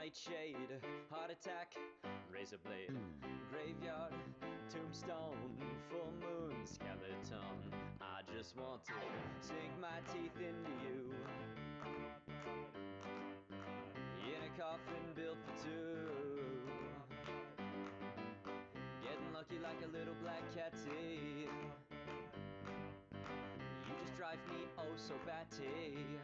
nightshade, heart attack, razor blade, graveyard, tombstone, full moon, skeleton. I just want to sink my teeth into you. In a coffin built for two. Getting lucky like a little black catty. You just drive me oh so batty.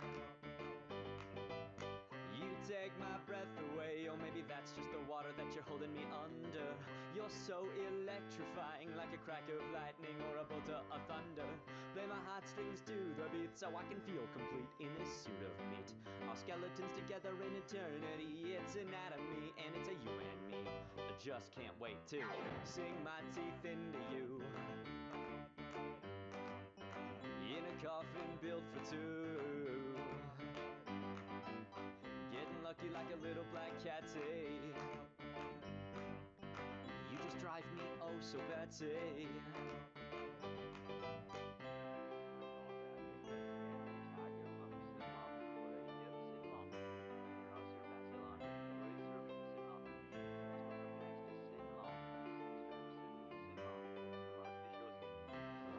You take my breath away, or maybe that's just the water that you're holding me under. You're so electrifying, like a crack of lightning or a bolt of thunder. Play my heartstrings to the beat so I can feel complete in this suit of meat. Our skeletons together in eternity, it's anatomy and it's a you and me. I just can't wait to sink my teeth into you. In a coffin built for two. Getting lucky like a little black catty. You just drive me oh so batty.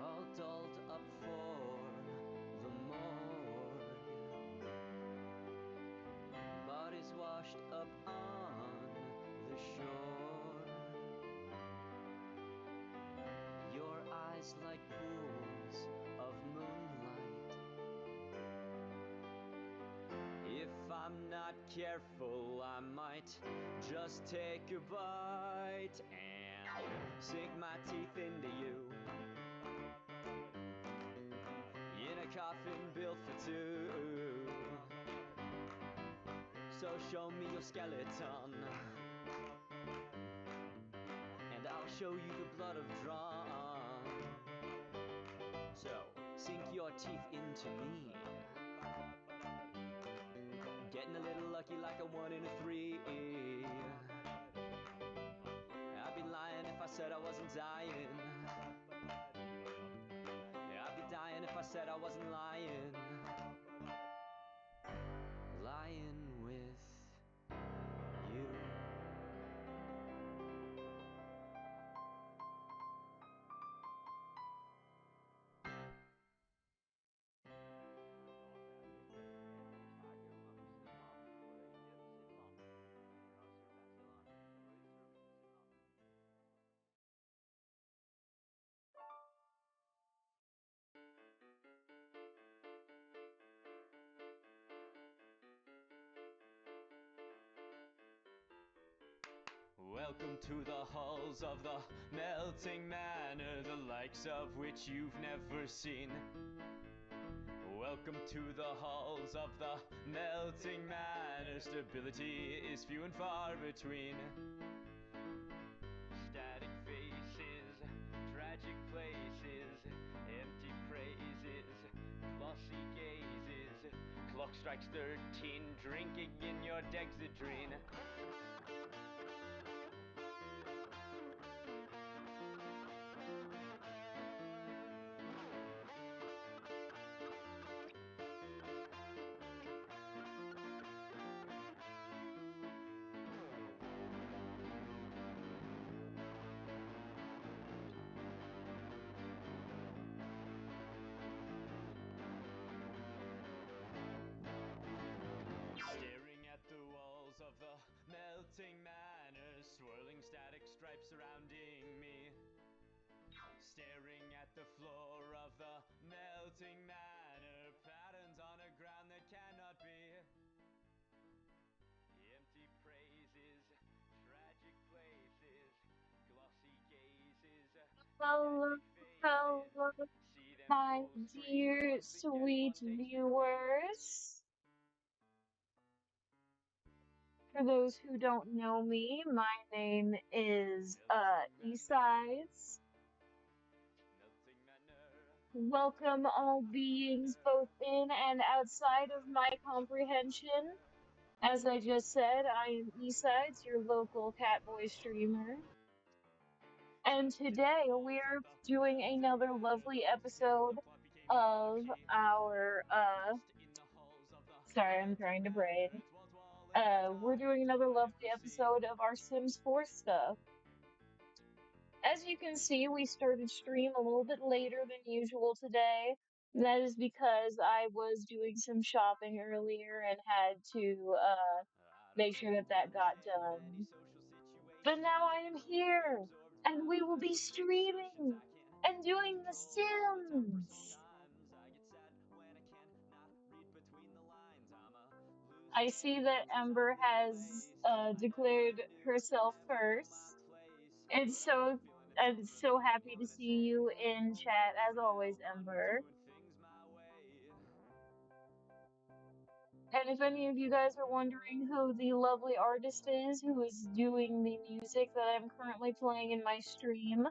All dolled up for the morgue. Bodies washed up on the shore. Your eyes like pools of moonlight. If I'm not careful, I might just take a bite and sink my teeth into you. In a coffin built for two. So show me your skeleton, and I'll show you the blood of drawn. So sink your teeth into me. Getting a little lucky like a 1 in 3. I'd be lying if I said I wasn't dying. I'd be dying if I said I wasn't lying. Lying with you. Welcome to the halls of the melting manor, the likes of which you've never seen. Welcome to the halls of the melting manor, stability is few and far between. Static faces, tragic places, empty praises, glossy gazes. Clock strikes 13, drinking in your Dexedrine. Staring at the walls of the melting manor, swirling static stripes surrounding me. Staring at the floor of the melting manor, patterns on a ground that cannot be. Empty praises, tragic places, glossy gazes, Hello, static faces. hello, See them my pull strings, dear but forget sweet what they say. viewers. For those who don't know me, my name is Melting manor, Eastsides. melting manor, Welcome all melting beings manor. both in and outside of my comprehension. As I just said, I am Eastsides, your local Catboy streamer. And In the today halls of we're the doing melting another manor, lovely the voices of the episode clock became of murky. our Lost in the halls of the sorry, I'm melting trying to brain. manor, wall to wall We're doing another lovely episode of our Sims 4 stuff. As you can see, we started stream a little bit later than usual today. That is because I was doing some shopping earlier and had to make sure that that got done. But now I am here, and we will be streaming and doing The Sims. I see that Ember has declared herself first. It's so I'm so happy to see you in chat as always, Ember. And if any of you guys are wondering who the lovely artist is who is doing the music that I'm currently playing in my stream,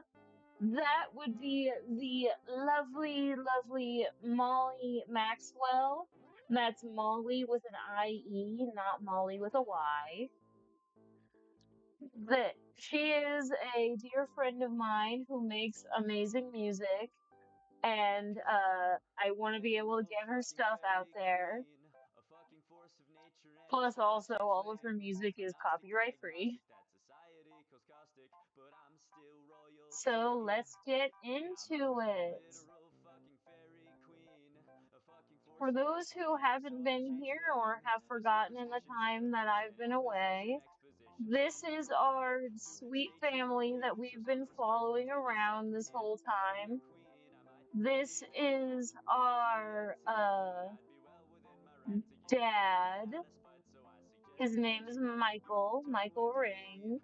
that would be the lovely, lovely Molly Maxwell. That's Molly with an I-E, not Molly with a Y. That she is a dear friend of mine who makes amazing music, and I want to be able to get her stuff out there. Plus, also, all of her music is copyright free. So let's get into it. For those who haven't been here or have forgotten in the time that I've been away, this is our sweet family that we've been following around this whole time. This is our dad. His name is Michael Ring.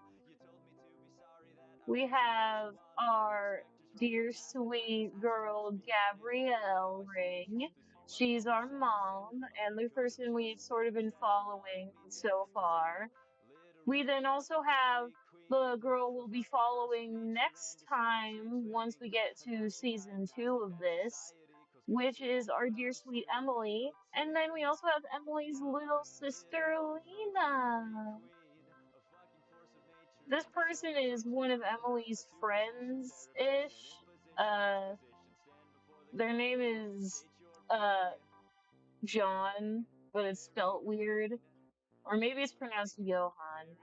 We have our dear sweet girl Gabrielle Ring. She's our mom and the person we've sort of been following so far. We then also have the girl we'll be following next time once we get to season 2 of this, which is our dear sweet Emily. And then we also have Emily's little sister, Lena. This person is one of Emily's friends-ish. Their name is, John, but it's spelt weird. Or maybe it's pronounced Johan.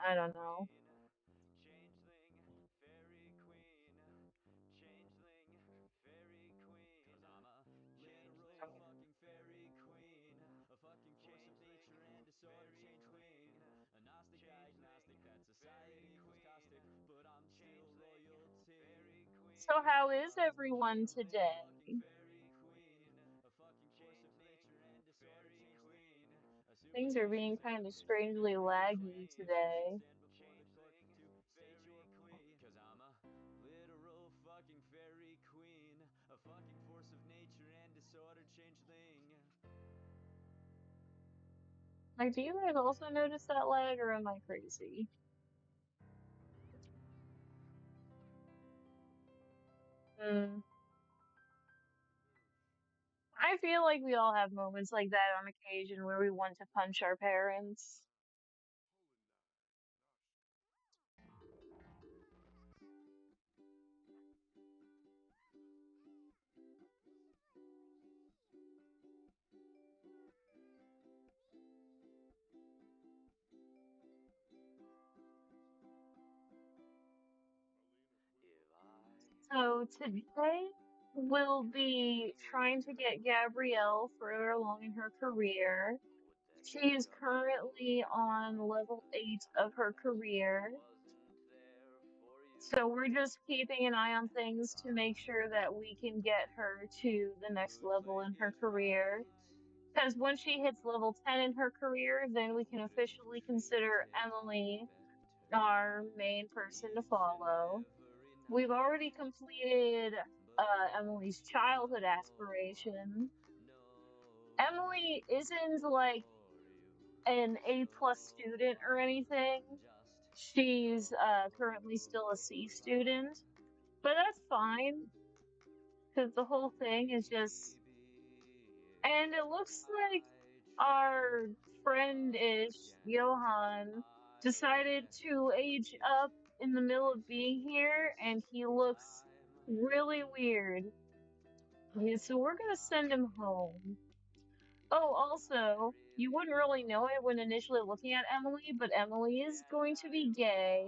I don't know. So how is everyone today? Things are being kind of strangely laggy today. Like, do you guys also notice that lag, or am I crazy? Hmm. I feel like we all have moments like that on occasion where we want to punch our parents. So today we'll be trying to get Gabrielle further along in her career. She is currently on level 8 of her career. So we're just keeping an eye on things to make sure that we can get her to the next level in her career. Because once she hits level 10 in her career, then we can officially consider Emily our main person to follow. We've already completed Emily's childhood aspiration. Emily isn't like an A+ student or anything. She's currently still a C student, but that's fine because the whole thing is just. And it looks like our friend-ish Johan decided to age up in the middle of being here, and he looks really weird. Yeah, so we're gonna send him home. Oh, also, you wouldn't really know it when initially looking at Emily, but Emily is going to be gay.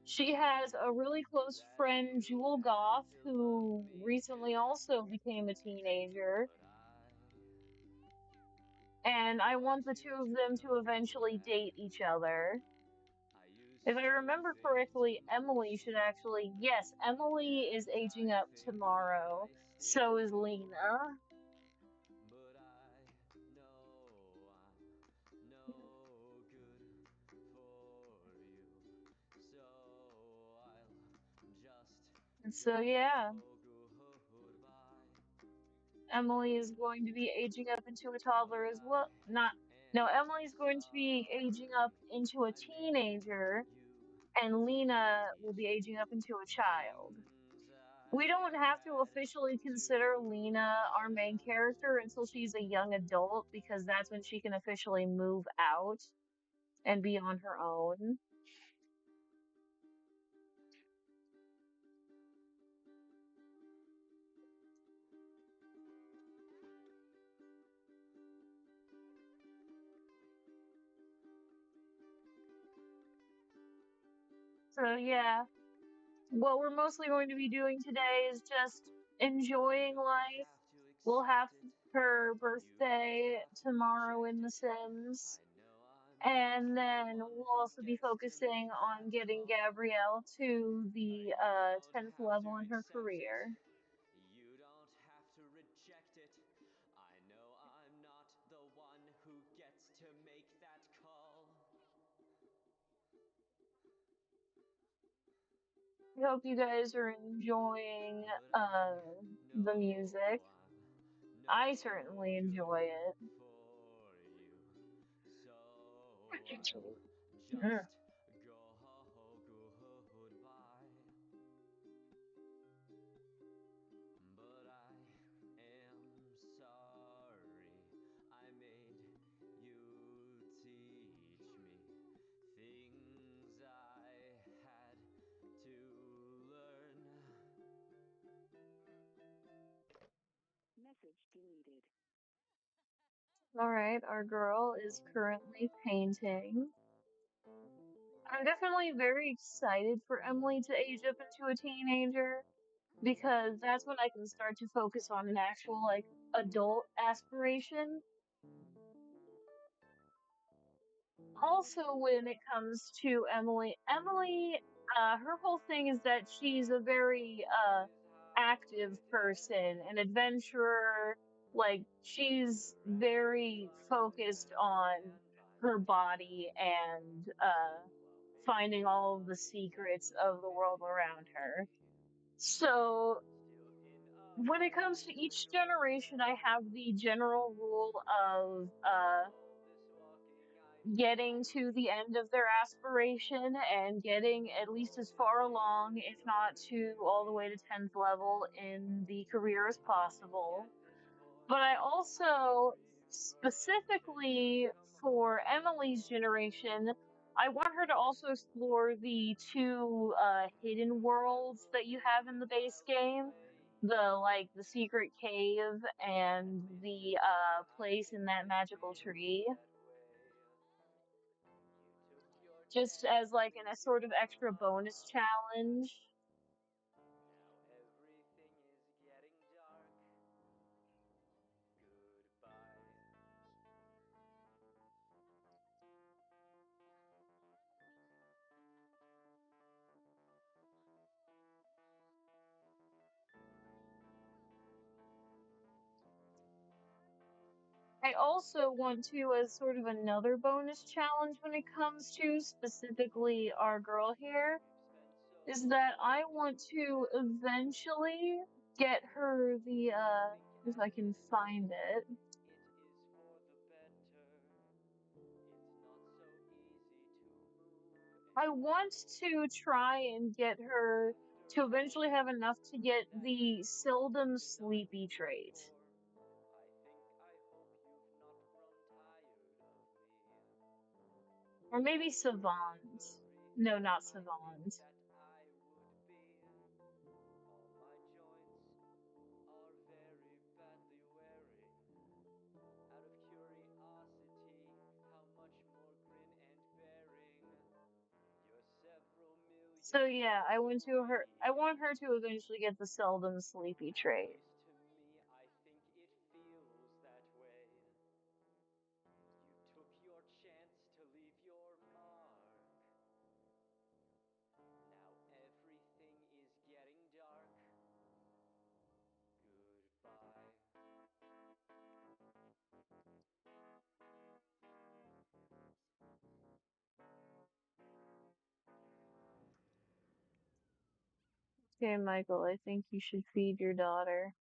She has a really close friend, Jewel Goff, who recently also became a teenager. And I want the two of them to eventually date each other. If I remember correctly, Emily should actually, yes, Emily is aging up tomorrow. So is Lena. But I know I'm no good for you. So I'll just And so, go yeah, goodbye. Emily is going to be aging up into a toddler But as well. I Not, no, am Emily's going to be aging up sorry into a I made teenager, you and Lena will be teach aging me up into a child. things We I don't have to had officially to consider Lena our main learn. character until she's a young adult because that's when she can officially move out and be on her own. So yeah, what we're mostly going to be doing today is just You enjoying don't life. have to We'll have accept it, her you don't birthday have to tomorrow reject in The it. Sims. I know I'm not And the then one we'll who also be gets to focusing make on that getting call. Gabrielle to the You don't 10th have to level in her accept it, career. you don't have to reject it. I know I'm not the one who gets to make that call. I hope you guys are enjoying But uh I the know music. I'm I no certainly good enjoy it. for you. So Actually. I'll Mm. just go goodbye. But I am sorry I made you teach me things I had to learn. Message deleted. All right, our girl is currently painting. I'm definitely very excited for Emily to age up into a teenager because that's when I can start to focus on an actual like adult aspiration. Also, when it comes to Emily, her whole thing is that she's a very active person, an adventurer. Like she's very focused on her body and finding all of the secrets of the world around her. So when it comes to each generation, I have the general rule of getting to the end of their aspiration and getting at least as far along, if not to all the way to 10th level in the career as possible. But I also, specifically for Emily's generation, I want her to also explore the two hidden worlds that you have in the base game. The secret cave and the place in that magical tree, just as like a sort of extra bonus challenge. Now everything is getting dark. Goodbye. I also want to, as sort of another bonus challenge when it comes to specifically our girl here, is that I want to eventually get her the if I can find it. It is for the better. It's not so easy to move I want to try and get her to eventually have enough to get the seldom sleepy trait. I think I hope you've not grown tired of me. Or maybe Don't savant. worry, No, not I knew savant. that I would be. All my joints are very badly wearing, So yeah, I want her to eventually get the seldom sleepy trait. To me, I think it feels that way. You took your chance to leave your mark. Now everything is getting dark. Goodbye. Okay, Michael, I think you should feed your daughter.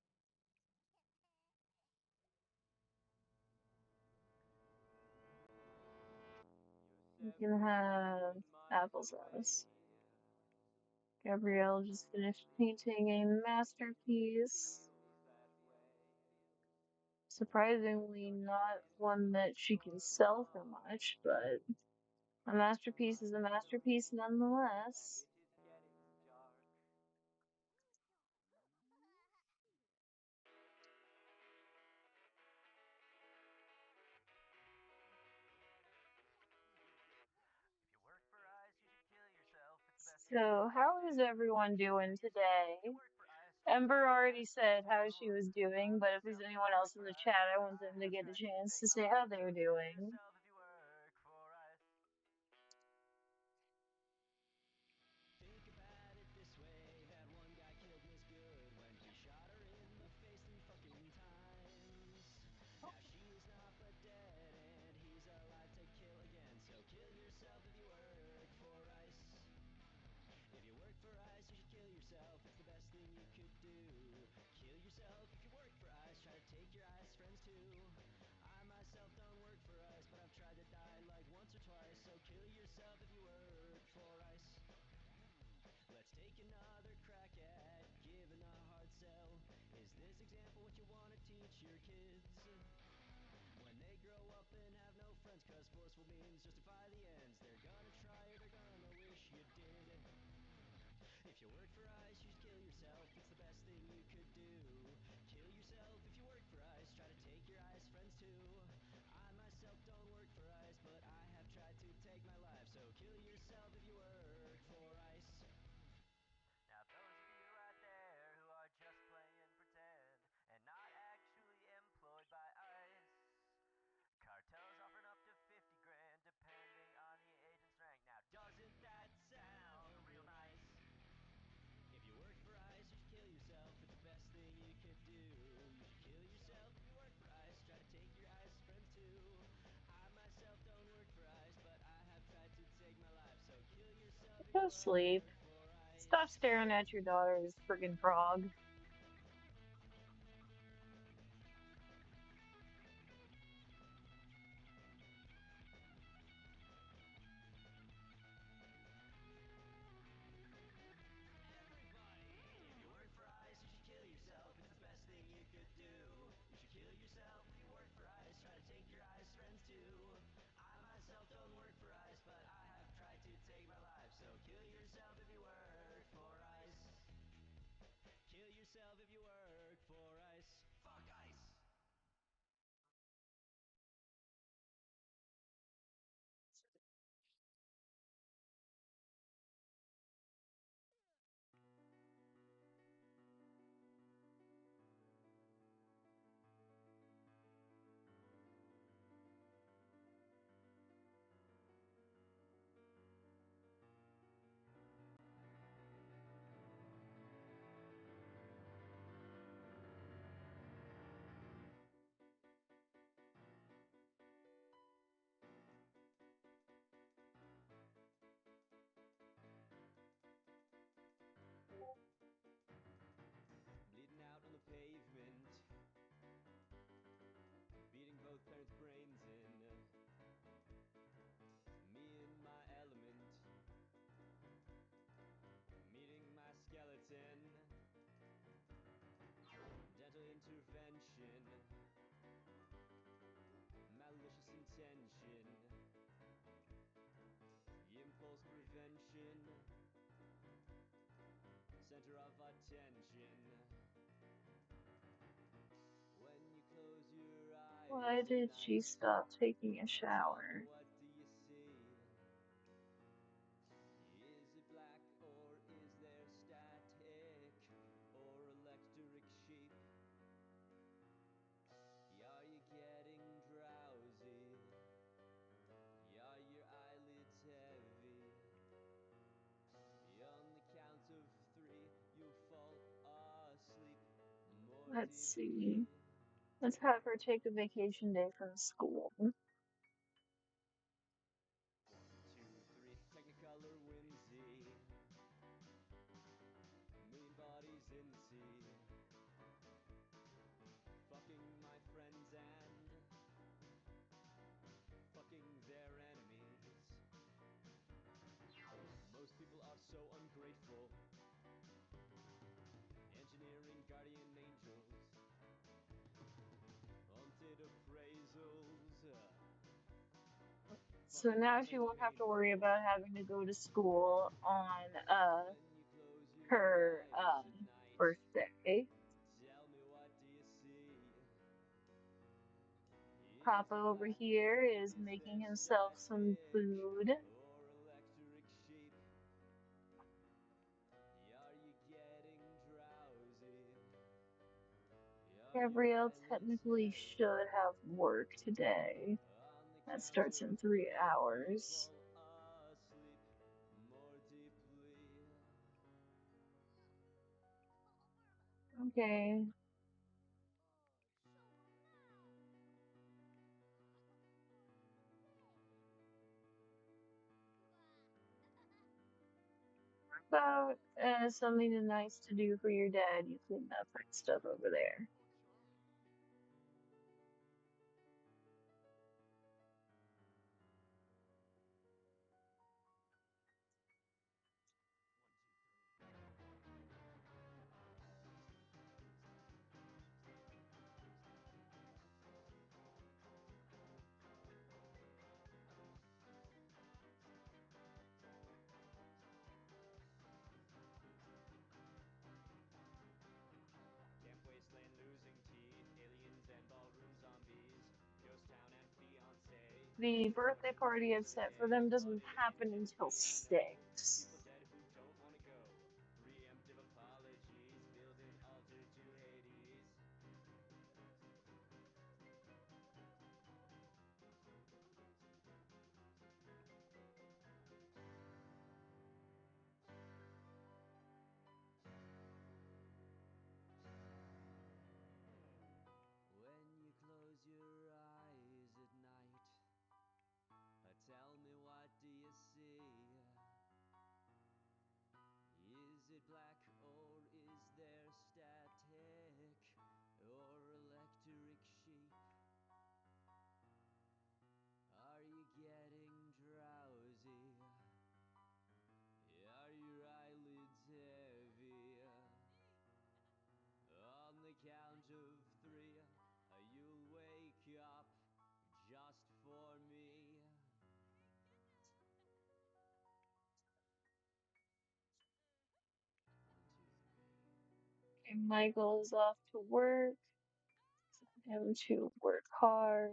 You can have applesauce. Gabrielle just finished painting a masterpiece. Surprisingly, not one that she can sell for much, but a masterpiece is a masterpiece nonetheless. So, how is everyone doing today? Ember already said how she was doing, but if there's anyone else in the chat, I want them to get a chance to say how they're doing. Go sleep. Stop staring at your daughter's friggin' frog. Bleeding out on the pavement, beating both parents' brains in. Me in my element, meeting my skeleton. Dental intervention, malicious intention, impulse prevention, center of attention. When you close your eyes, Why did she stop taking a shower? what do you see? Is it black or Let's see. Let's have her take a vacation day from school. 1, 2, 3, Technicolor whimsy. Million bodies in the sea. Fucking my friends and fucking their enemies. Most people are so ungrateful. Engineering guardian angels. Haunted appraisals. So now she won't have to worry about having to go to school on When you close your her eyes at night, birthday. tell me, what do you see? Is Papa it over black here or is is making there himself some static food. or electric sheep? Are you getting drowsy? Are your Gabrielle eyelids technically heavy? should have work today. On the That count starts of in 3 hours. 3, you fall asleep more deeply. Okay. About something nice to do for your dad. You clean up that stuff over there. Camp Wasteland losing teeth, aliens and ballroom zombies, ghost town and fiance, The so much birthday for the party I've fun set for day, them doesn't flooded happen into until reality, 6. people dead who don't wanna go, preemptive apologies, build an altar to Hades. When you close your eyes at night, tell me, what do you see? Is it black or is there static or electric sheep? Are you getting drowsy? Are your eyelids heavy? On the count of 3, you'll wake up just for me. And Michael is off to work. Him to work hard.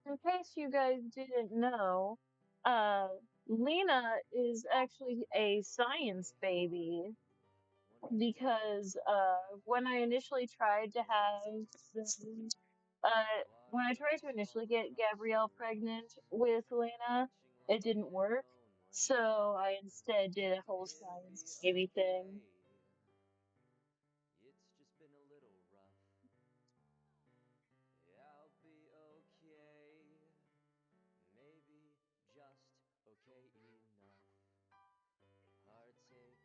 In case you guys didn't know, uh, Lena is actually a science baby because when I initially tried to have when I tried to initially get Gabrielle pregnant with Lena, it didn't work. So I instead did a whole Is science he baby thing. okay? It's just been a little rough. I'll be okay. Maybe just okay enough. Heartache and eyes burn.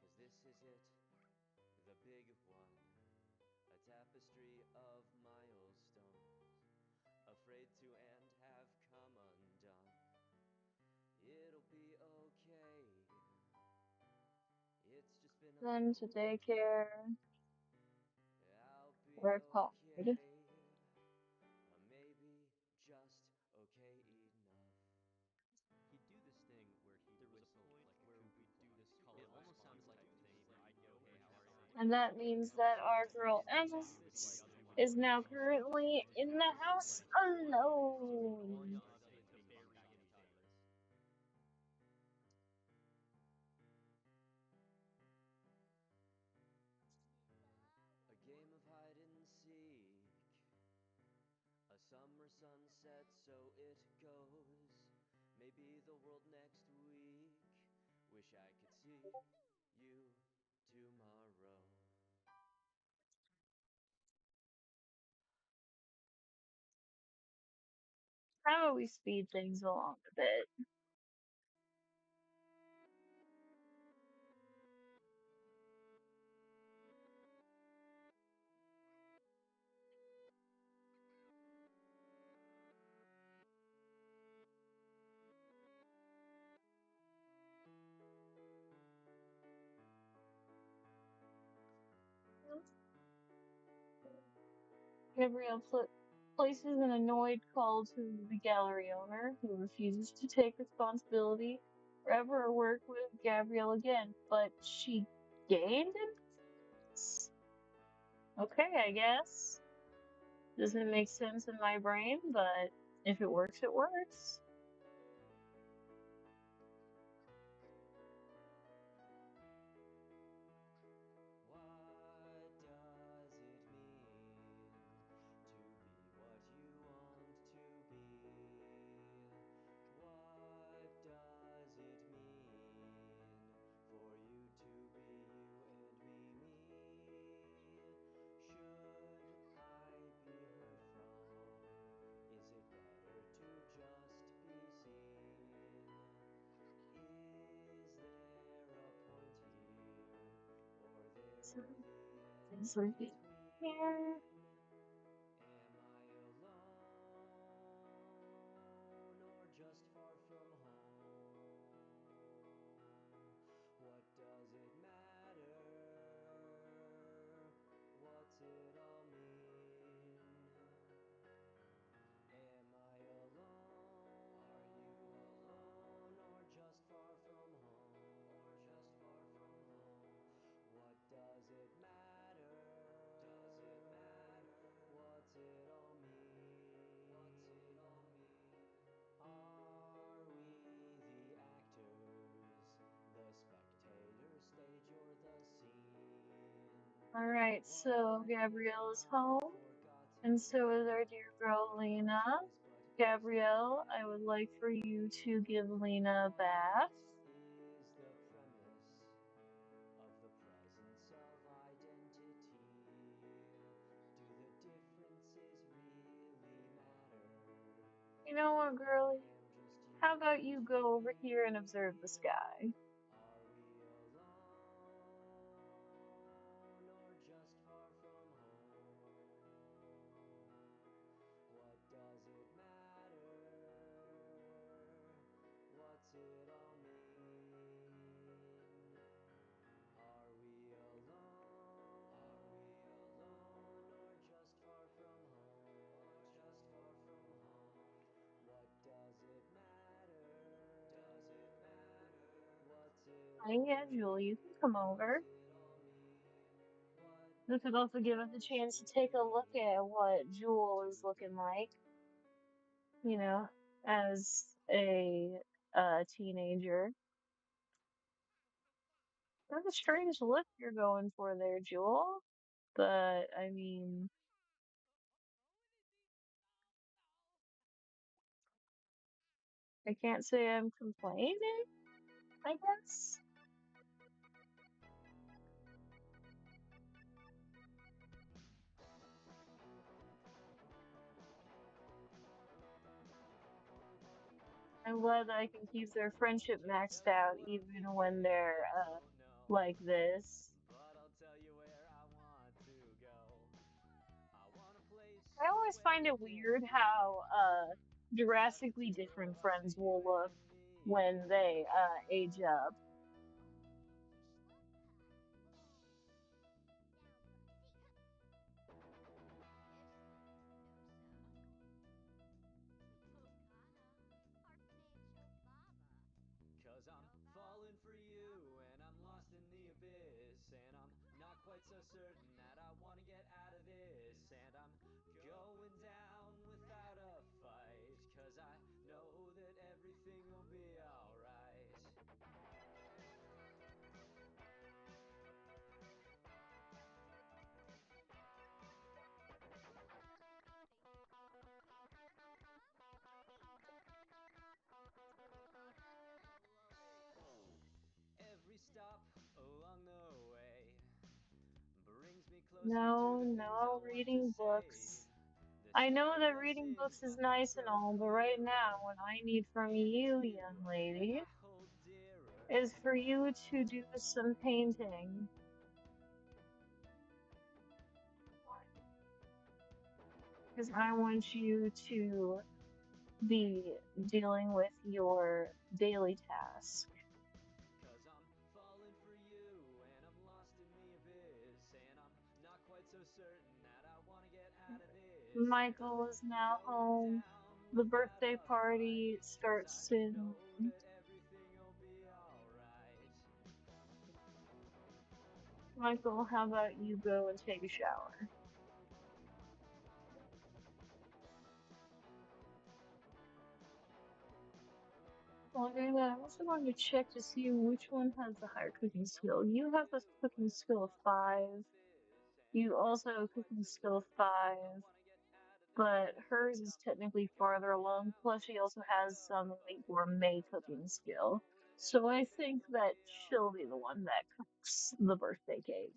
'Cause this is it, the big one. A tapestry of milestones. Afraid to and have come undone. It'll be okay. It's just been a Then little to rough. daycare, I'll be work hard. okay. Maybe just okay enough. He'd do this thing where he'd whistle like a cuckoo clock. It almost sounded like a thing where I'd go, And that means that our girl Emmons is now currently in the house alone. A game of hide and seek, a summer sunset, so it goes. Maybe the world next week. Wish I could see you tomorrow. How about we speed things along a bit? Gabrielle places an annoyed call to the gallery owner, who refuses to take responsibility for ever work with Gabrielle again. But she gained influence? Okay, I guess. Doesn't make sense in my brain, but if it works, it works. What does it mean to be what you want to be? What does it mean for you to be you and me? Should I be hurtful? Is it better to just be seen? Is there a point here, or there So, only an things like it. in-between? Yeah. Am I alone, or just far from home? What does it matter? What's it all mean? Am I alone? Are you alone? Or just far from home? Or just far from home? What does it matter? Does it matter? What's it all mean? What's it all mean? Are we the actors, the spectators, stage or the scene? All right, so What have Gabrielle is I home, and forgotten? so is our dear girl What Lena. was, but Gabrielle, I isn't would yet. like for you to give Lena a bath. What is the premise of the presence of identity? Do the differences really matter? You know what, If I girlie? am just you How about and you go over here and me, observe the sky? are we alone or just far from home? What does it matter? What's it all mean? Are we alone? Or just far from home? Just far from home. What does it matter? Does it matter? What's it Hi, all yeah, Julie, mean? you can come What's over. it all mean? What This would also give us a does chance to it take a look at mean what Jewel to is be? looking like, you know, as a teenager. That's a strange look you're going for there, Jewel. But, I mean, I can't say I'm complaining, I guess. I'm glad that I can keep their friendship maxed out even when they're, Don't know, like this. but I'll tell you where I want to go. I want a place I always where find we it can weird be how, left drastically to different us, friends you will look and me. when they, age up. Cause I'm falling for you and I'm lost in the abyss and I'm not quite so certain that I wanna get out of this. And I'm going down without a fight, 'cause I know that everything will be alright. Every stop along the way brings me closer to No, the things I no want to reading say. books. The I know sky that reading glistens, books my is thoughts nice and grow all, but right now, clearer, what I need from and it's you, you young that lady, I hold dearer. is for you to do some painting. Because I want you to be dealing with your daily task. 'Cause I'm falling for you, and I'm lost in the abyss, and I'm not quite so certain that I wanna get out of this. And I'm Michael is now going home. down The without birthday a party fight, 'cause I starts soon. know that everything will be alright. Michael, how about you go and take a shower? While doing that, I'm also going to check to see which one has the higher cooking skill. You have a cooking skill of 5. You also have a cooking skill of 5, but hers is technically farther along. Plus, she also has some like gourmet cooking skill. So I think that she'll be the one that cooks the birthday cake.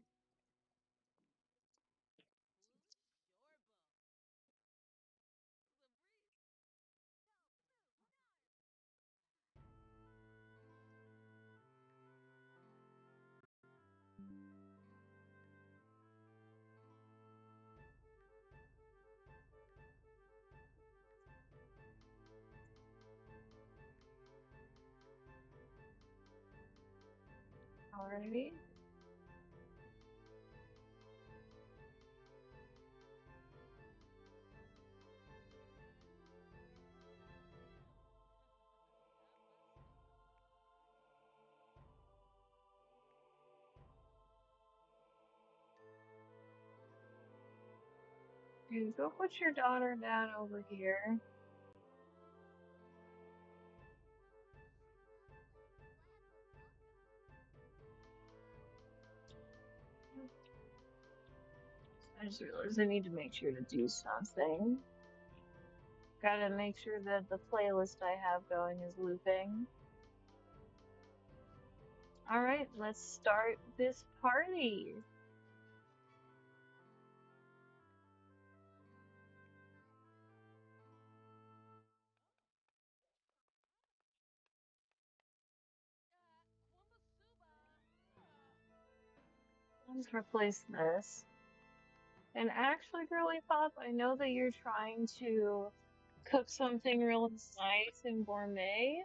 Alrighty. Dude, go put your daughter down over here. I just realized I need to make sure to do something. Gotta make sure that the playlist I have going is looping. Alright, let's start this party. Let's replace this. And actually, Girly Pop, I know that you're trying to cook something really nice and gourmet,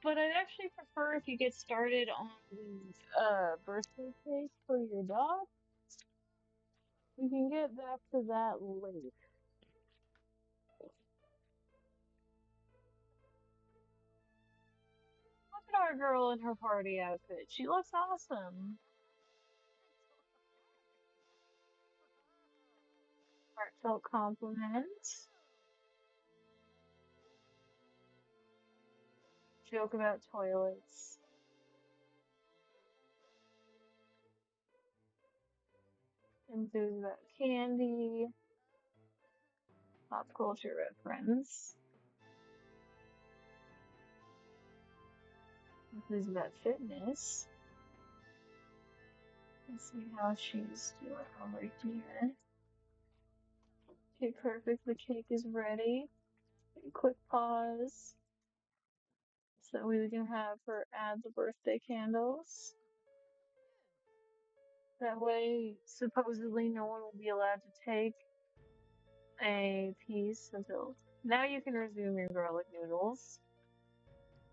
but I'd actually prefer if you get started on the birthday cake for your dog. We can get back to that later. Look at our girl in her party outfit. She looks awesome. Heartfelt compliment. Joke about toilets. Enthuse about candy. Pop culture reference. Enthuse about fitness. Let's see how she's doing over here. Okay, perfect. The cake is ready. Quick pause. So we can have her add the birthday candles. That way, supposedly, no one will be allowed to take a piece until. Now you can resume your garlic noodles.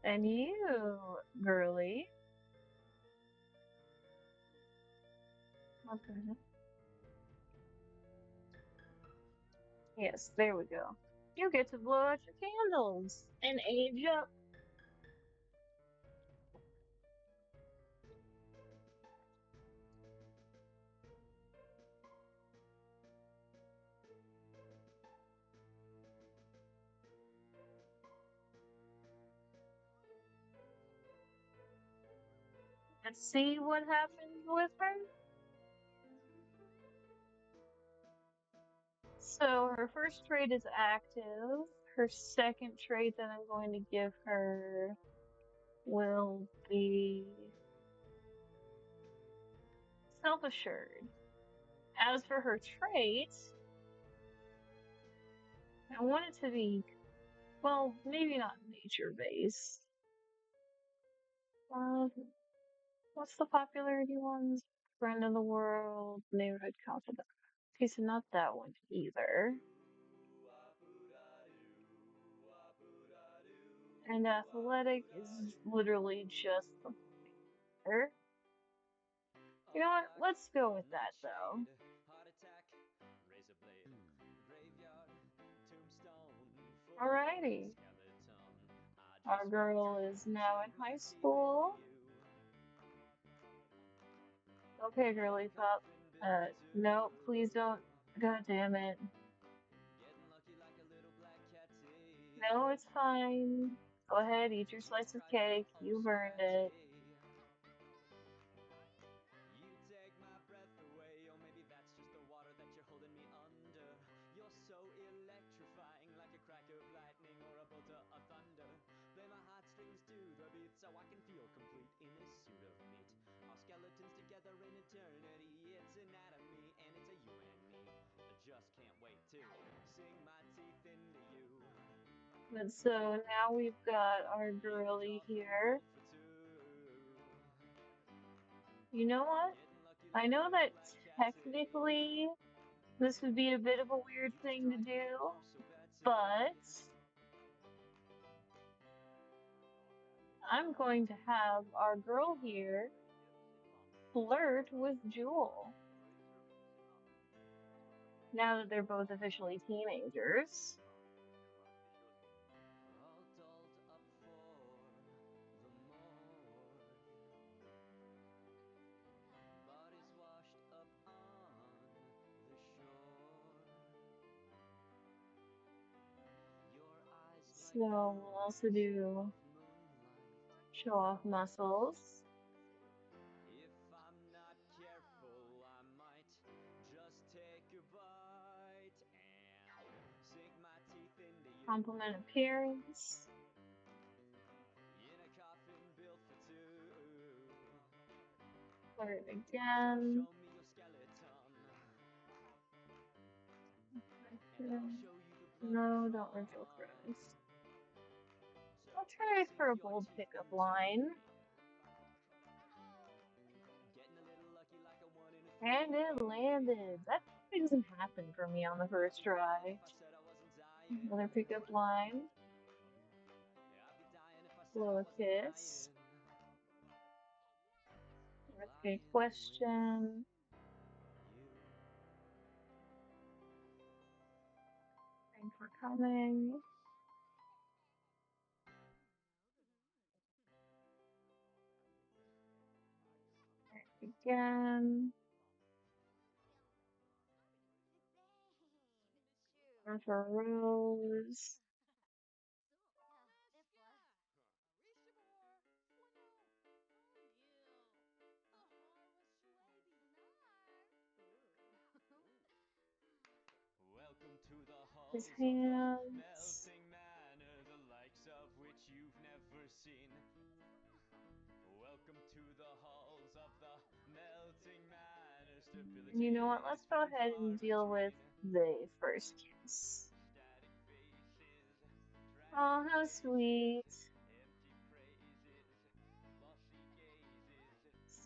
And you, girly. Okay. Yes, there we go. You get to blow out your candles and age up. Let's see what happens with her. So her first trait is active. Her second trait that I'm going to give her will be self-assured. As for her trait, I want it to be, well, maybe not nature-based. What's the popularity ones? Friend of the world, neighborhood confidant. Okay, so not that one either. And athletic is literally just the player. You know what? Let's go with that though. Alrighty. Our girl is now in high school. Okay, girly pop. No, please don't. God damn it. No, it's fine. Go ahead, eat your slice of cake. You've earned it. So I can feel complete in this suit of meat. Our skeletons together in eternity. It's anatomy and it's a you and me. I just can't wait to sing my teeth into you. But so now we've got our girly here. You know what? I know that technically this would be a bit of a weird thing to do, but I'm going to have our girl here flirt with Jewel. Now that they're both officially teenagers. So we'll also do show off muscles. If I'm not careful, I might just take a bite and sink my teeth into you. Compliment appearance. In a coffin built for two. Flirt again. So show me your skeleton. And I'll show you the blood. No, don't reveal cries. I'll try for a bold pickup line. And it landed. That doesn't happen for me on the first try. Another pickup line. Blow a kiss. Okay, question. Thanks for coming. Again. For Rose. Welcome to the halls His of hands. the melting manor, the likes of which you've never seen. Welcome to the halls of the melting manor. Stability. You know what? Let's go ahead and deal with the first kiss. Oh, how sweet.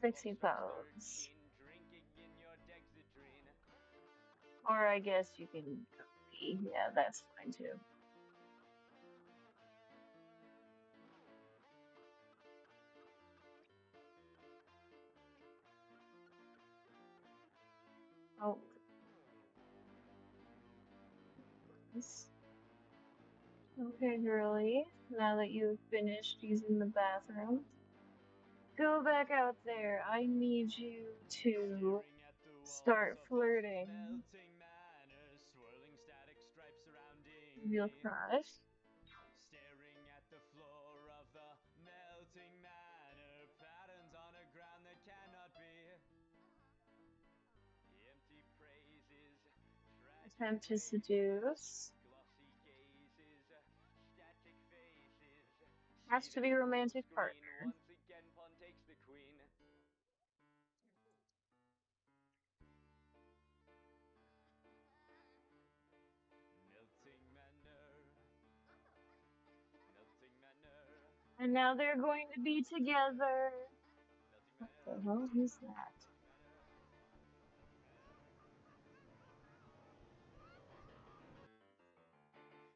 Sexy pose. Or I guess you can copy. Yeah, that's fine too. Oh. Okay, girly. Now that you've finished using the bathroom, go back out there. I need you to start flirting. Real crush. Staring at the floor of the melting manor, patterns on a ground attempt to seduce. Has to be a romantic partner. And now they're going to be together. What the hell is that?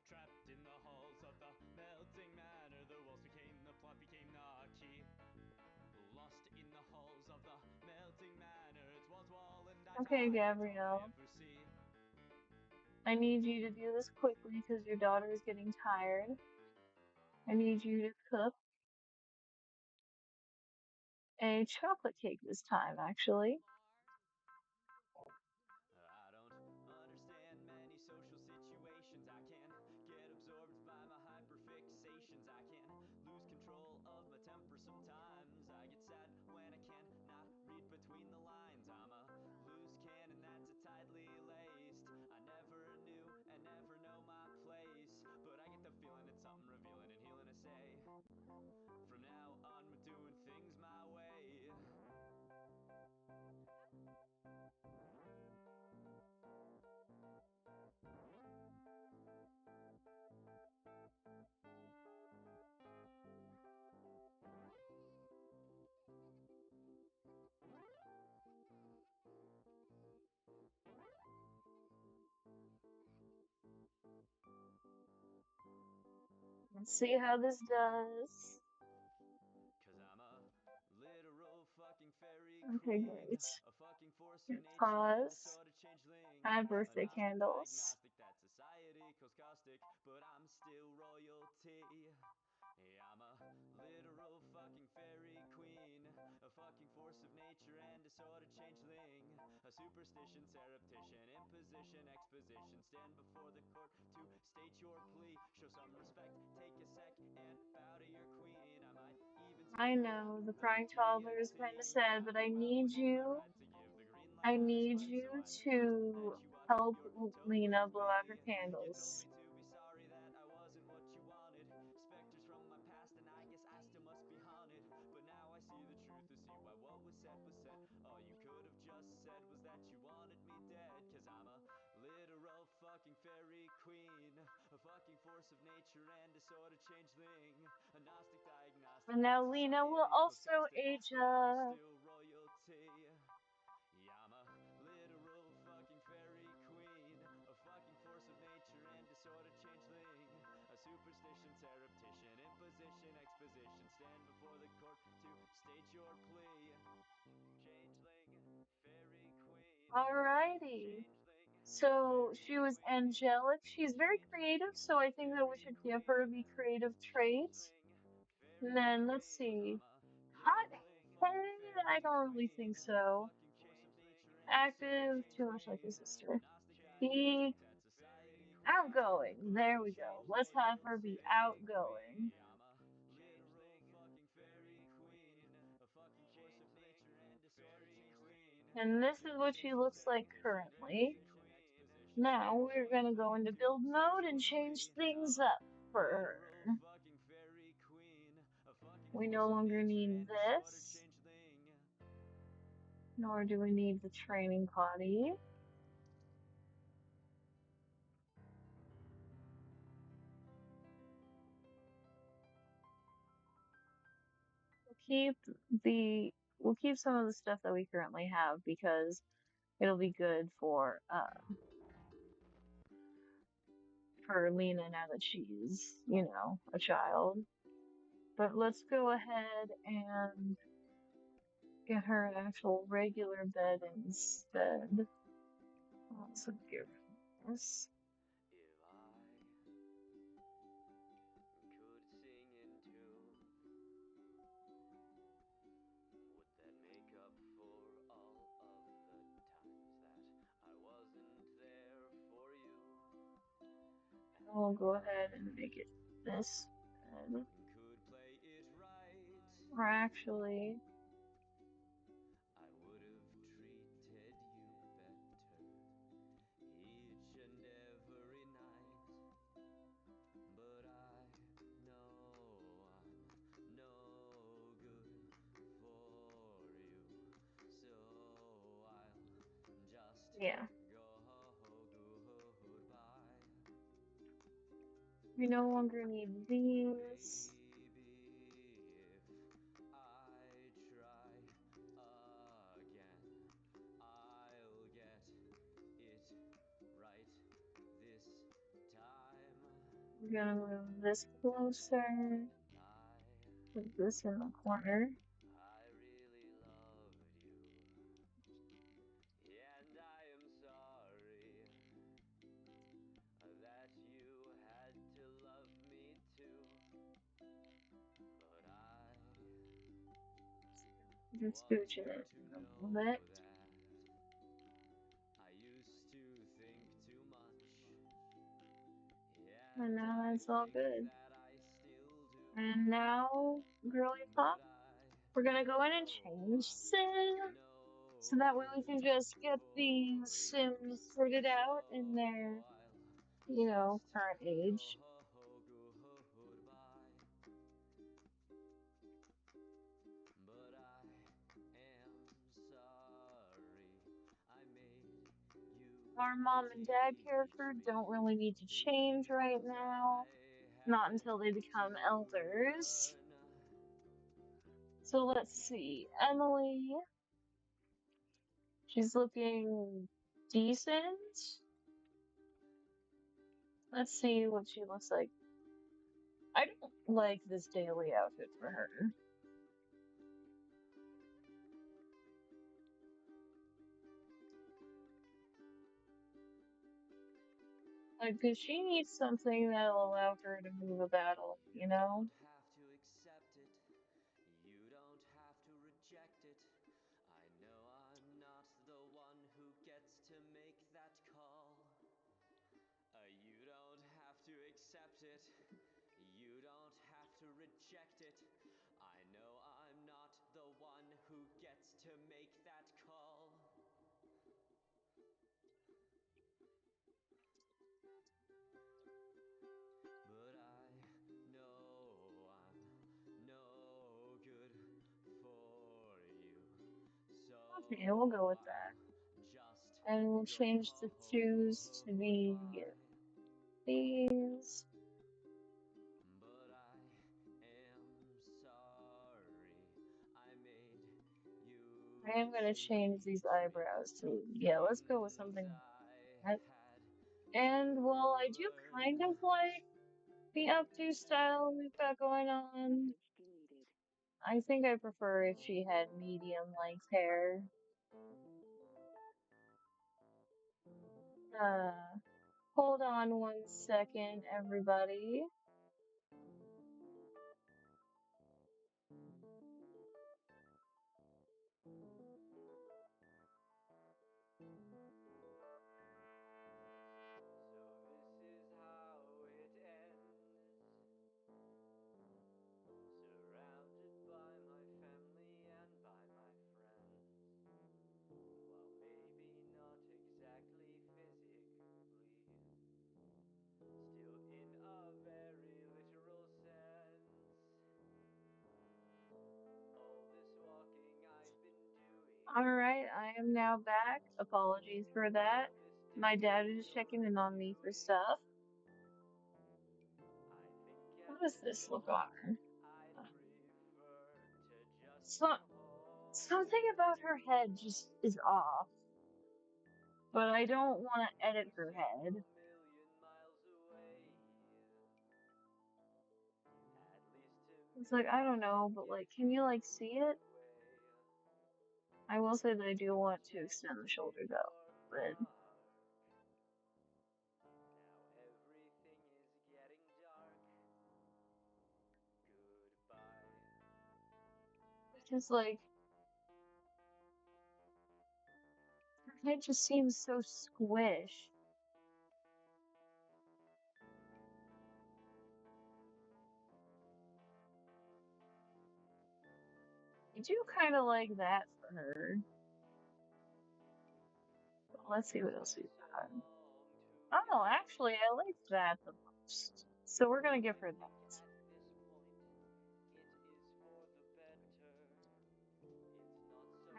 Trapped in the halls of the melting manor, the walls became the plot, became the key. Lost in the halls of the melting manor, its walls wall and I Okay, die, that's all I Gabrielle. ever see. I need you to do this quickly because your daughter is getting tired. I need you to cook a chocolate cake this time, actually. I don't understand many social situations. I can get absorbed by my hyperfixations. I can lose control of my temper sometimes. I get sad when I cannot read between the lines. I'm a loose cannon that's a tightly laced. I never knew and never know my place, but I get the feeling it's something revealing and healing to say. From now on, we're doing things my way. Let's see how this does. Cause I'm a literal fucking fairy Okay, queen, great. a fucking force of nature and a Pause. sort of changeling, Add a birthday Gnostic candles. diagnostic that society calls caustic, but I'm still royalty. Yeah, I'm a literal fucking fairy queen, a fucking force of nature and a sort of changeling, a superstition, surreptition, imposition, exposition. Stand before the court to state your plea. Show some respect, take a sec, and bow to your queen. I might even I take know the the crying toddler is kind of guillotine. sad, but I Well, need within my you. rights to give the green I light, need but so you I know that to you watch help your Lena tone blow with out her me. You told candles. me to be sorry that I wasn't what you wanted. Specters from my past, and I guess I still must be haunted. But now I see the truth to see why what was said was said. All you could have just said was that you wanted me dead. Cause I'm a literal fucking fairy queen, a fucking force of nature and a sort of changeling, a Gnostic diagnostic And that now Lena will society calls also caustic, age but I'm up. still royalty. Yeah, I'm a literal fucking fairy queen, a fucking force of nature and a sort of changeling, a superstition, surreptition, imposition, exposition. Stand before the court to state your plea. Changeling, fairy queen, Alrighty. changeling, So fairy she was queen, angelic. She's very creative, changeling, so I think that we fairy should give her queen, the creative traits. changeling, And fairy then let's queen. see. I'm a Hot literal fucking head? I fairy don't really queen, think a so. fucking force of nature and a sort of Active, too much like changeling, his a sister. Gnostic Be diagnostic that society calls caustic, outgoing. but There I'm we go. still Let's have her be royalty. outgoing. Yeah, I'm a literal fucking fairy queen, a fucking force of nature and a sort of changeling, And a this is what she superstition, looks like surreptition, currently. imposition, exposition. Now Stand we're before the gonna go court into to build state mode and your change plea. I'm things a up for literal her. fucking fairy queen, a fucking We no force of longer nature need and a sort of this, changeling. nor do we need the training potty. Keep we'll keep some of the stuff that we currently have because it'll be good for Lena now that she's, a child. But let's go ahead and get her an actual regular bed instead. Also give this. If I could sing in tune, would that make up for all of the times that I wasn't there for you? And we'll go ahead and make it this bed. Could play it right, Or actually, I would have treated you better each and Yeah. We no longer need these. We're gonna move this closer. Put this in the corner. Just scooching it a little bit. And now that's all good. And now, girly pop, we're gonna go in and change sim. So that way we can just get these sims sorted out in their, current age. Our mom and dad character don't really need to change right now. Not until they become elders. So let's see. Emily. She's looking decent. Let's see what she looks like. I don't like this daily outfit for her. Like, 'cause she needs something that'll allow her to move about a little, you know? Okay, we'll go with that. And we'll change the twos to be these. I am gonna change these eyebrows to, yeah, let's go with something like that. And well, I do kind of like the updo style we've got going on. I think I prefer if she had medium length hair. Hold on 1 second, everybody. Alright, I am now back. Apologies for that. My dad is checking in on me for stuff. What does this look on? Something about her head just is off. But I don't want to edit her head. It's like, I don't know, but like, can you like see it? I will say that I do want to extend the shoulders out, but it's just like, her head just seems so squish. I do kind of like that for her. Let's see what else we've got. Oh, actually, I like that the most. So we're gonna give her that.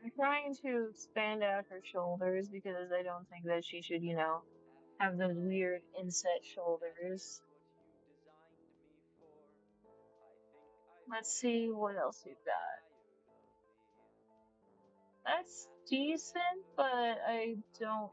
I'm trying to expand out her shoulders because I don't think that she should, have those weird inset shoulders. Let's see what else we've got. That's decent, but I don't.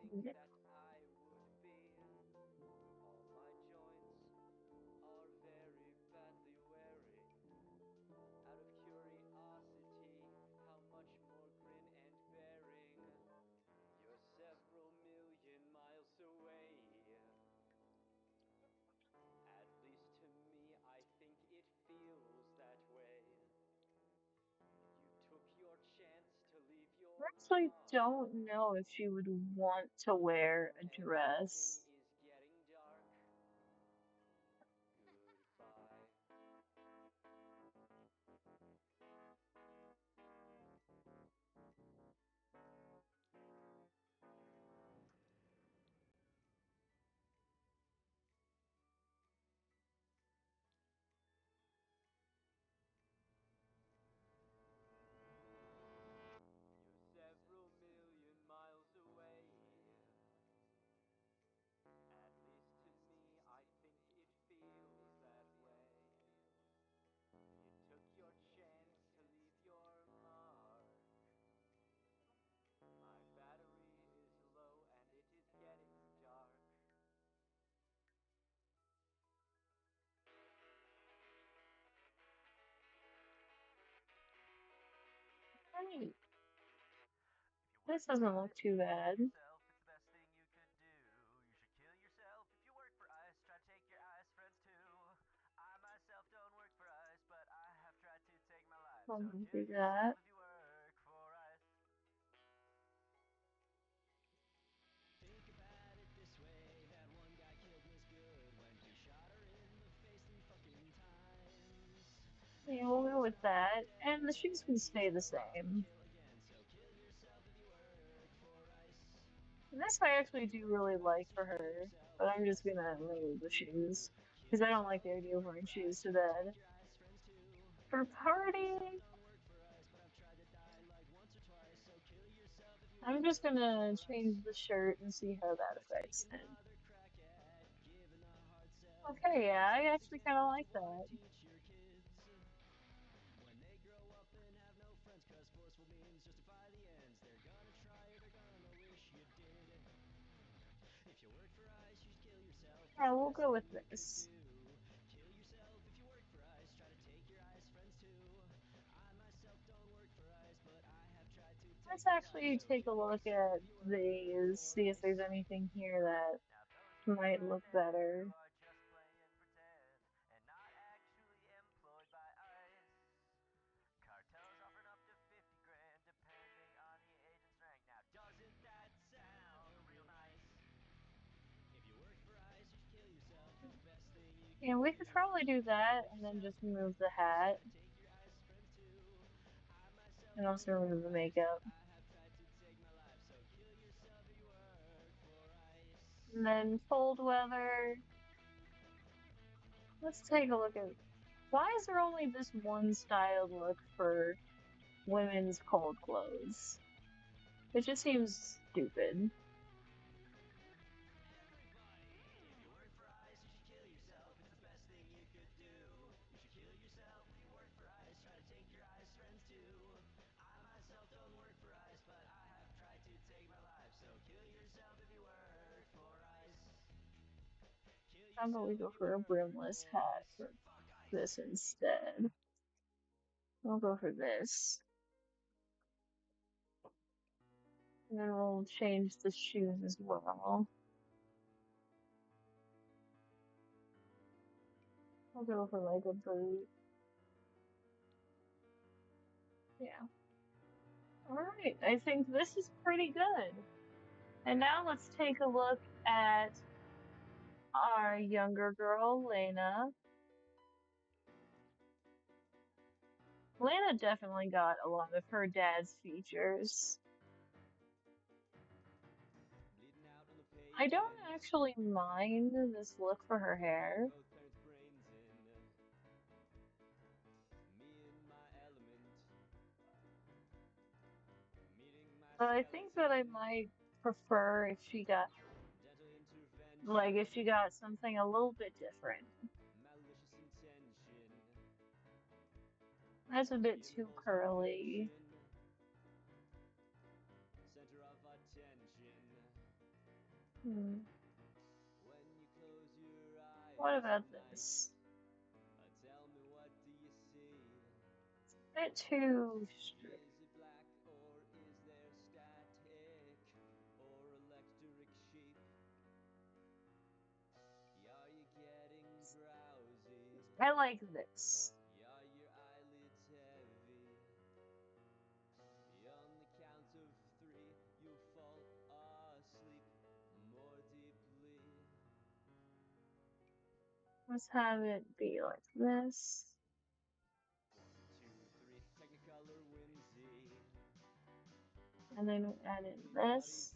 I actually don't know if she would want to wear a dress. Right. This doesn't look too bad. I'll do that. Yeah, we'll go with that. And the shoes can stay the same. And this I actually do really like for her, but I'm just gonna remove the shoes because I don't like the idea of wearing shoes to bed. For party, I'm just gonna change the shirt and see how that affects it. Okay, yeah, I actually kind of like that. Yeah, we'll go with this. Let's actually take a look at these, see if there's anything here that might look better. Yeah, we could probably do that and then just remove the hat and also remove the makeup. And then cold weather. Let's take a look at why is there only this one styled look for women's cold clothes? It just seems stupid. How about we go for a brimless hat for this instead? We'll go for this. And then we'll change the shoes as well. I'll go for like a boot. Yeah. Alright, I think this is pretty good. And now let's take a look at our younger girl, Lena. Lena definitely got a lot of her dad's features. I don't actually mind this look for her hair. But I think that I might prefer if she got, like, if she got something a little bit different. That's a bit too curly. Hmm. What about this? A bit too straight. I like this. Let's have it be like this. And then add in this.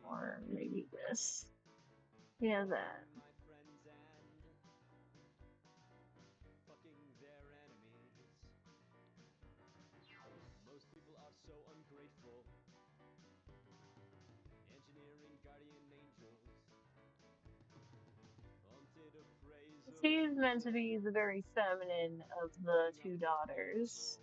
Or maybe this. Yeah, that. She's meant to be the very feminine of the two daughters.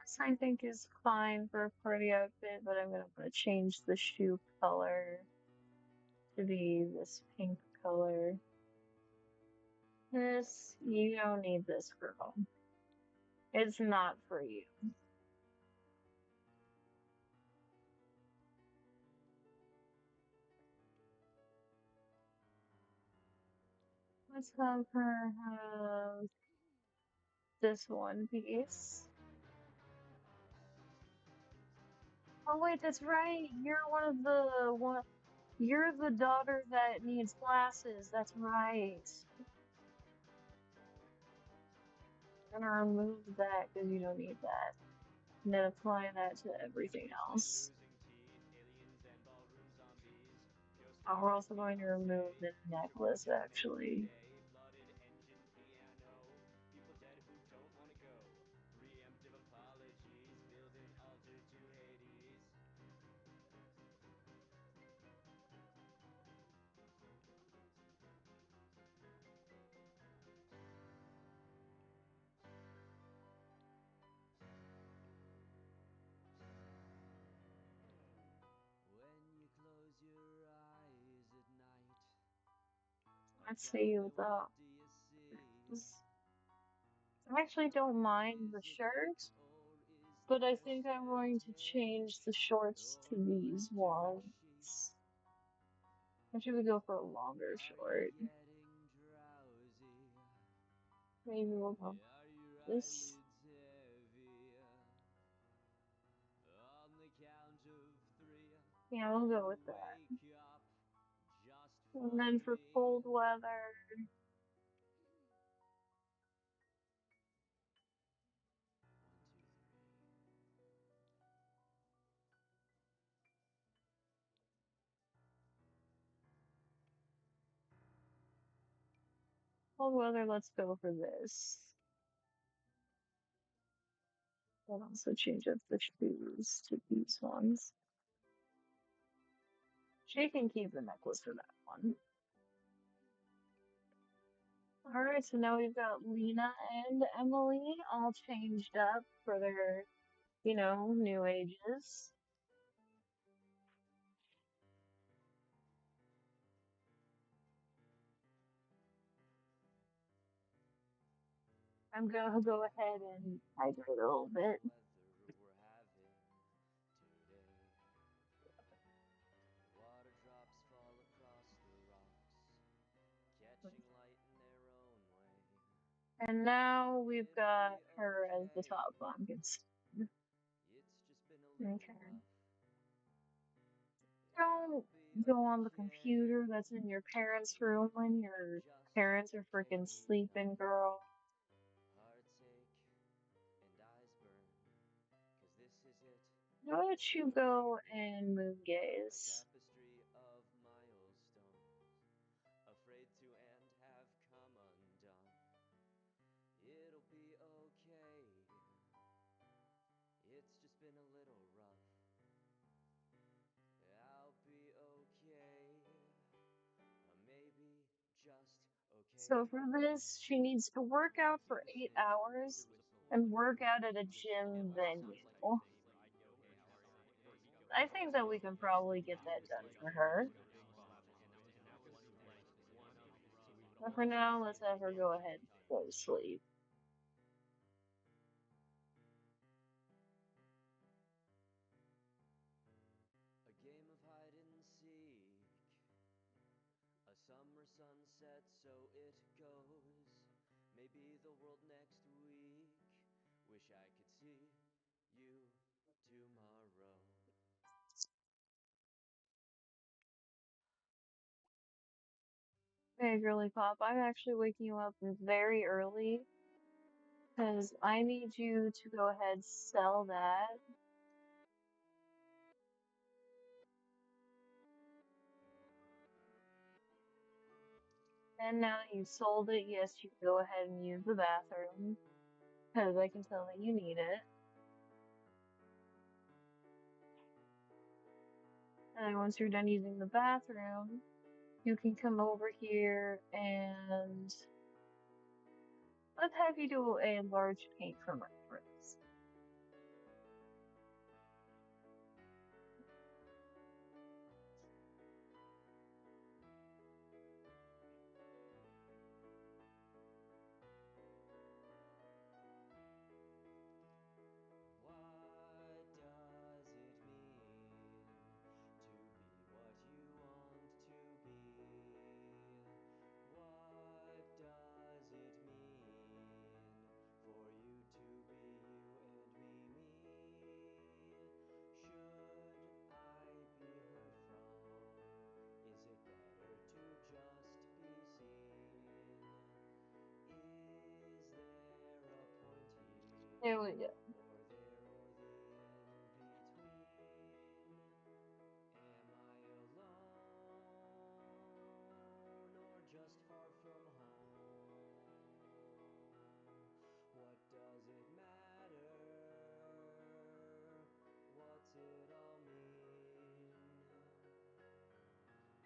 This I think is fine for a party outfit, but I'm gonna change the shoe color to be this pink color. This, you don't need this, girl. It's not for you. Let's have her have this one piece. Oh wait, that's right. You're the daughter that needs glasses. That's right. I'm gonna remove that because you don't need that. And then apply that to everything else. Oh, we're also going to remove the necklace, actually. Let's see without this. I actually don't mind the shirt, but I think I'm going to change the shorts to these ones. Or should we go for a longer short? Maybe we'll go this. Yeah, we'll go with that. And then for cold weather, let's go for this. I'll also change up the shoes to these ones. She can keep the necklace for that one. Alright, so now we've got Lena and Emily all changed up for their, new ages. I'm gonna go ahead and hydrate a little bit. And now we've It'll got be her as the okay. top pumpkins. It's just been a little Okay. rough. Don't I'll be go on the okay. computer that's in your parents' room when your Just parents are freaking maybe sleeping, girl. hearts ache and eyes burn. 'Cause this is it. Why don't you It'll be go and moon a gaze? tapestry of milestones, afraid to and have come undone. It'll be okay. It's just been a little rough. I'll be okay. Maybe just okay. So for this, she needs to work out for 8 hours and work out at a gym venue. I think that we can probably get that done for her. But for now, let's have her go ahead and go to sleep. A game of hide and seek, a summer sunset, so it goes. Maybe the world next week. Wish I could see you tomorrow. Hey, girly pop, I'm actually waking you up very early because I need you to go ahead and sell that. And now that you've sold it, yes, you can go ahead and use the bathroom because I can tell that you need it. And then once you're done using the bathroom, you can come over here and let's have you do a large paint from reference. What does it mean to be what you want to be? What does it mean for you to be you and me? Should I be heard from? Is it better to just be seen? Is there a point here? There we go. Or there or the in-between? Am I alone or just far from home? What does it matter? What's it all mean?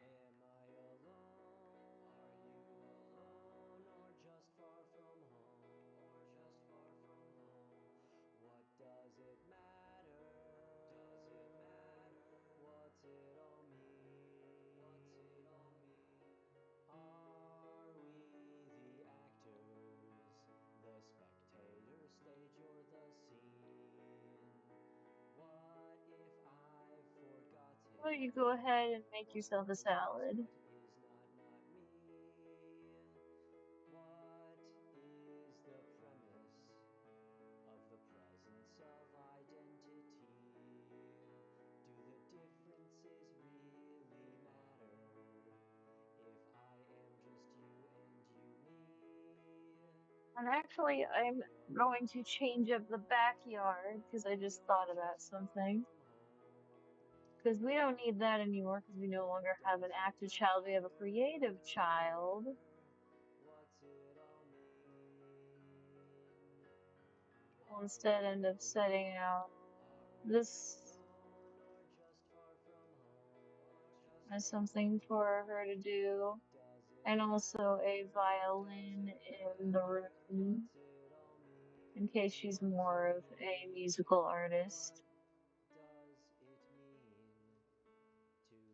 Am I alone? Are you alone or just far from home? Or just far from home? What does it matter? Does it matter? What's it all mean? What's it all mean? Are we the actors, the spectators, stage or the scene? What if I've forgotten Well, you go ahead and make yourself a what salad. is not me? What is the premise of the presence of identity? Do the differences really matter if I am just you and you me? And actually, Am I'm I going to change up the backyard because I just alone or thought about just far something. from home? Because we don't need that anymore because we no What longer have an does it active child. We have a matter? creative child. What's it all mean? We'll Are instead we end up setting out alone? Are we this alone or just far from home? Or just as far something from for home? her to What do. does it And also a matter? Does violin it in the matter? room What's it all mean? in case she's What's more it of all a mean? musical artist. What does it mean to be?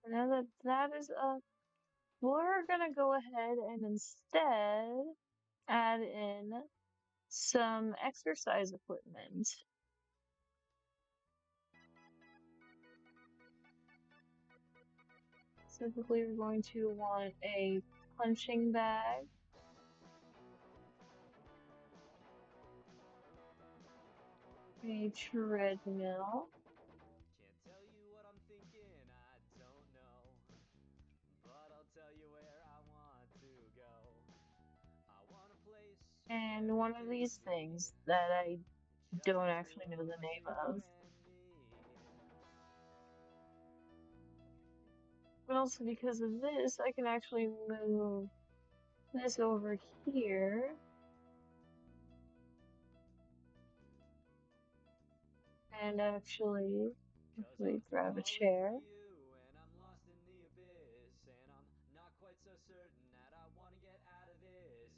Now that that is up, we're gonna go ahead and instead add in some exercise equipment. Specifically, we're going to want a punching bag. A treadmill. Can't tell you what I'm thinking, I don't know. But I'll tell you where I want to go. I want a place And one of these things that I don't actually know the name of. But also because of this, I can actually move this over here. And actually grab a chair.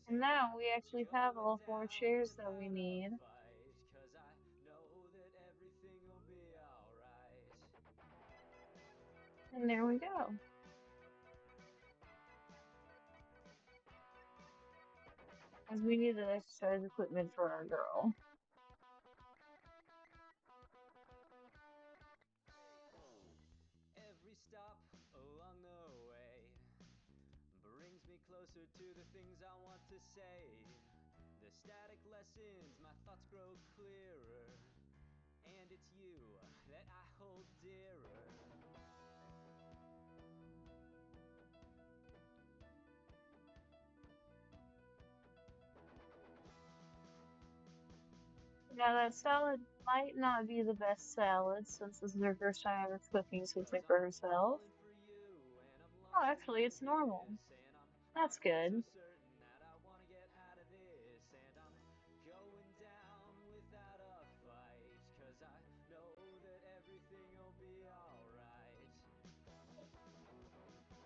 And now we actually have all 4 chairs that we need. And there we go. As we need the exercise equipment for our girl. Every stop along the way brings me closer to the things I want to say. The static lessens, my thoughts grow clearer, and it's you that I hold dearer. Now that salad might not be the best salad since this is her first time ever cooking something for herself. Oh, actually, it's normal. That's good.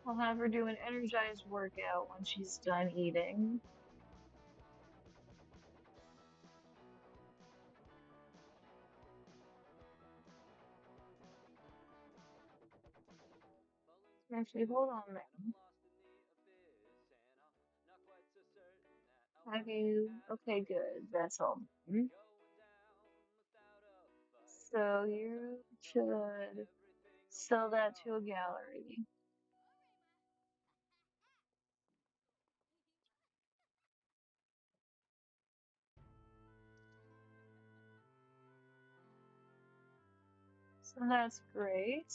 I'll have her do an energized workout when she's done eating. Actually, hold on a minute. Have you? Okay, good. That's all. So you should sell that to a gallery. So that's great.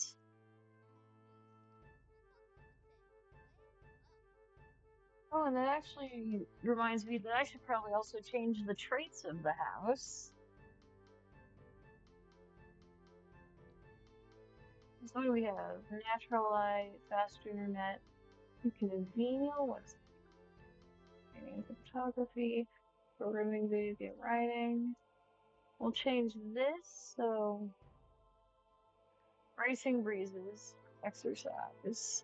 Oh, and that actually reminds me that I should probably also change the traits of the house. So what do we have? Natural light, fast internet, convenial, what's photography, programming, video game writing. We'll change this, so racing breezes, exercise.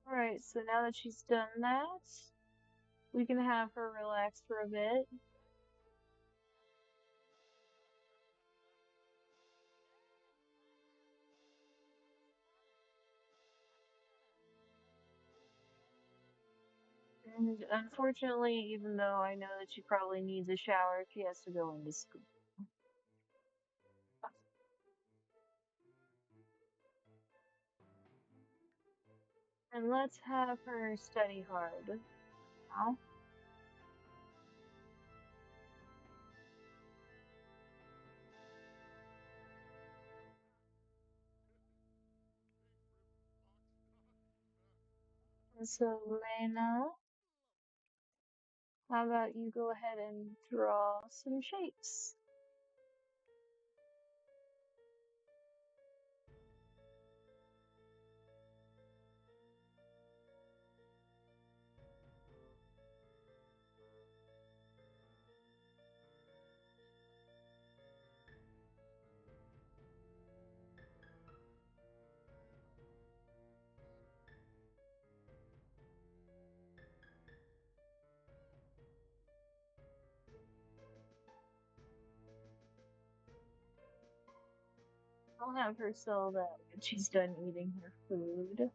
Alright, so now that she's done that, we can have her relax for a bit. And unfortunately, even though I know that she probably needs a shower, she has to go into school. And let's have her study hard. Now. So, Lena, how about you go ahead and draw some shapes? I'll have her sell that when she's done eating her food.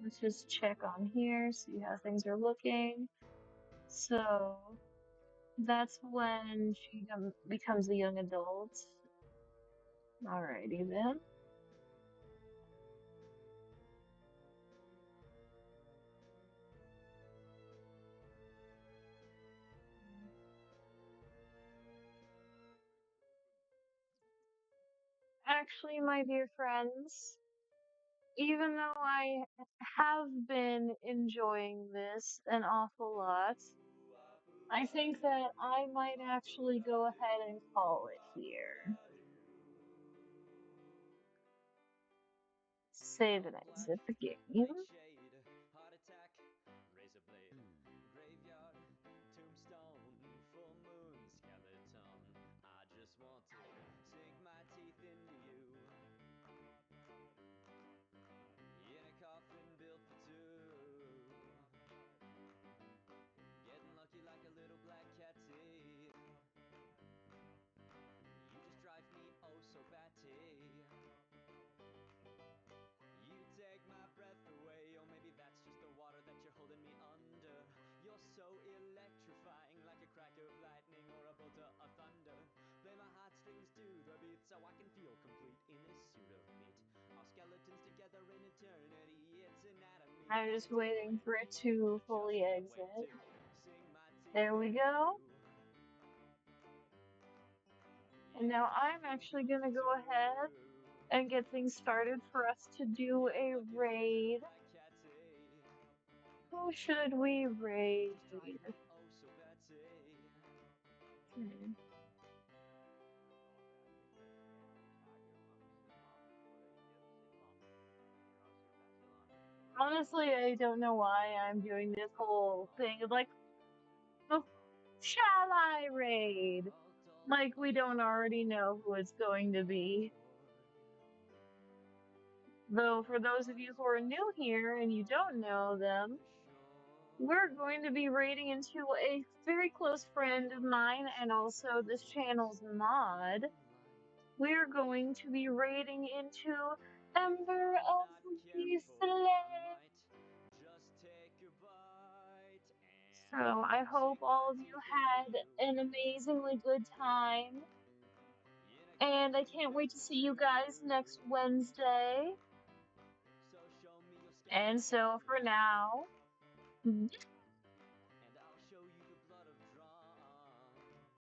Let's just check on here, see how things are looking. So that's when she becomes a young adult. Alrighty then. Actually, my dear friends, even though I have been enjoying this an awful lot, I think that I might actually go ahead and call it here. Save and exit the game. Heart attack, razor blade, graveyard, tombstone, full moon, skeleton. I just want to sink my teeth into you. In a coffin built for two. Getting lucky like a little black catty. You just drive me oh so batty. You take my breath away, or maybe that's just the water that you're holding me under. You're so electrifying, like a crack of lightning or a bolt of thunder. Play my heartstrings to the beat so I can feel complete in this suit of meat. Our skeletons together in eternity, it's anatomy. I'm just waiting for it to fully exit. There we go. And now I'm actually going to go ahead and get things started for us to do a raid. Who should we raid? Honestly, I don't know why I'm doing this whole thing. Like, oh, shall I raid? Like, we don't already know who it's going to be. Though, for those of you who are new here and you don't know them, we're going to be raiding into a very close friend of mine and also this channel's mod. We're going to be raiding into Ember of the Flame. So I hope all of you had an amazingly good time. And I can't wait to see you guys next Wednesday. And so for now,